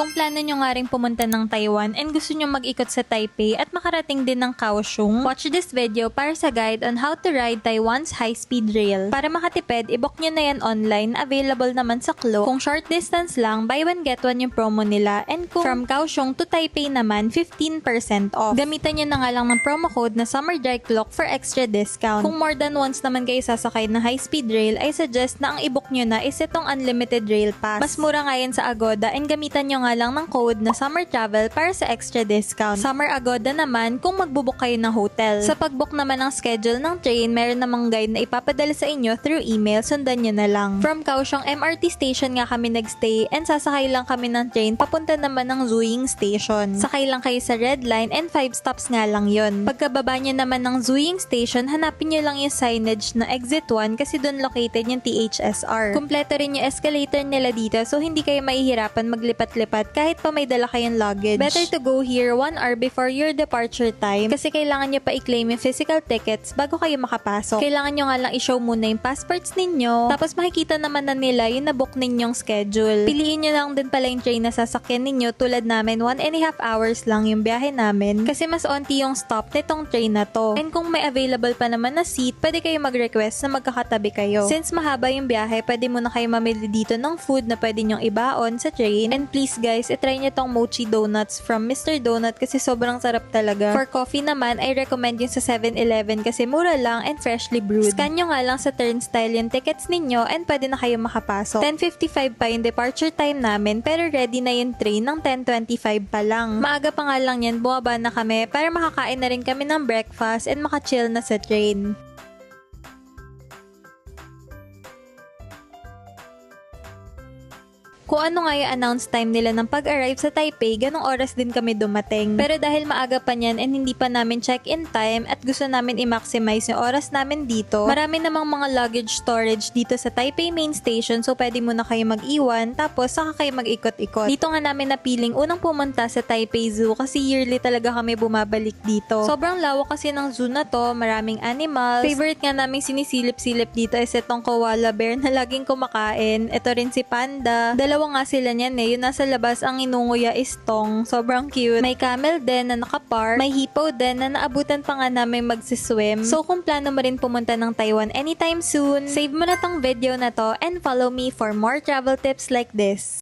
Kung plano nyo nga rin pumunta ng Taiwan and gusto nyo mag-ikot sa Taipei at makarating din ng Kaohsiung, watch this video para sa guide on how to ride Taiwan's high-speed rail. Para makatipid, i-book nyo na yan online, available naman sa Klook. Kung short distance lang, buy one get one yung promo nila, and kung from Kaohsiung to Taipei naman, 15% off. Gamitan nyo na nga lang ng promo code na SUMMERDRYCLOCK for extra discount. Kung more than once naman kayo sasakay na high-speed rail, ay suggest na ang i-book nyo na is itong unlimited rail pass. Mas mura nga yan sa Agoda, and gamitan nyo nga lang ng code na Summer Travel para sa extra discount. Summer Agoda naman kung magbubook kayo ng hotel. Sa pagbook naman ng schedule ng train, meron namang guide na ipapadala sa inyo through email, sundan nyo na lang. From Kaohsiung MRT station nga kami nagstay, and sasakay lang kami ng train papunta naman ng Zuying station. Sakay lang kayo sa Red Line and 5 stops nga lang yon. Pagkababa nyo naman ng Zuying station, hanapin nyo lang yung signage na exit 1 kasi doon located yung THSR. Kumpleto rin yung escalator nila dito, so hindi kayo mahihirapan maglipat-lipat kahit pa may dala kayong luggage. Better to go here 1 hour before your departure time kasi kailangan nyo pa i-claim yung physical tickets bago kayo makapasok. Kailangan nyo nga lang i-show muna yung passports ninyo, tapos makikita naman na nila yung nabook ninyong schedule. Piliin nyo lang din pala yung train na sasakyan ninyo. Tulad namin, 1.5 hours lang yung biyahe namin kasi mas onti yung stop nitong train na to. And kung may available pa naman na seat, pwede kayo mag-request na magkakatabi kayo. Since mahaba yung biyahe, pwede muna kayo mamili dito ng food na pwede nyong ibaon sa train. And please guys, itry nyo tong mochi donuts from Mr. Donut kasi sobrang sarap talaga. For coffee naman, I recommend yung sa 7-Eleven kasi mura lang and freshly brewed. Scan nyo nga lang sa turnstile yung tickets ninyo and pwede na kayo makapasok. 10:55 pa yung departure time namin pero ready na yung train ng 10:25 pa lang. Maaga pa nga lang yan, bumaba na kami para makakain na rin kami ng breakfast and makachill na sa train. Kung ano nga yung announce time nila ng pag-arrive sa Taipei, ganong oras din kami dumating. Pero dahil maaga pa niyan and hindi pa namin check-in time at gusto namin i-maximize yung oras namin dito, marami namang mga luggage storage dito sa Taipei main station, so pwede muna kayo mag-iwan tapos saka kayo mag-ikot-ikot. Dito nga namin napiling unang pumunta sa Taipei Zoo kasi yearly talaga kami bumabalik dito. Sobrang lawak kasi ng zoo na to, maraming animals. Favorite nga naming sinisilip-silip dito is itong koala bear na laging kumakain. Ito rin si panda. Dalawa nga sila niyan eh. Yung nasa labas ang inunguya is Tong. Sobrang cute. May camel din na nakapark. May hippo din na naabutan pa nga namin magsiswim. So kung plano mo rin pumunta ng Taiwan anytime soon, save mo na tong video na to and follow me for more travel tips like this.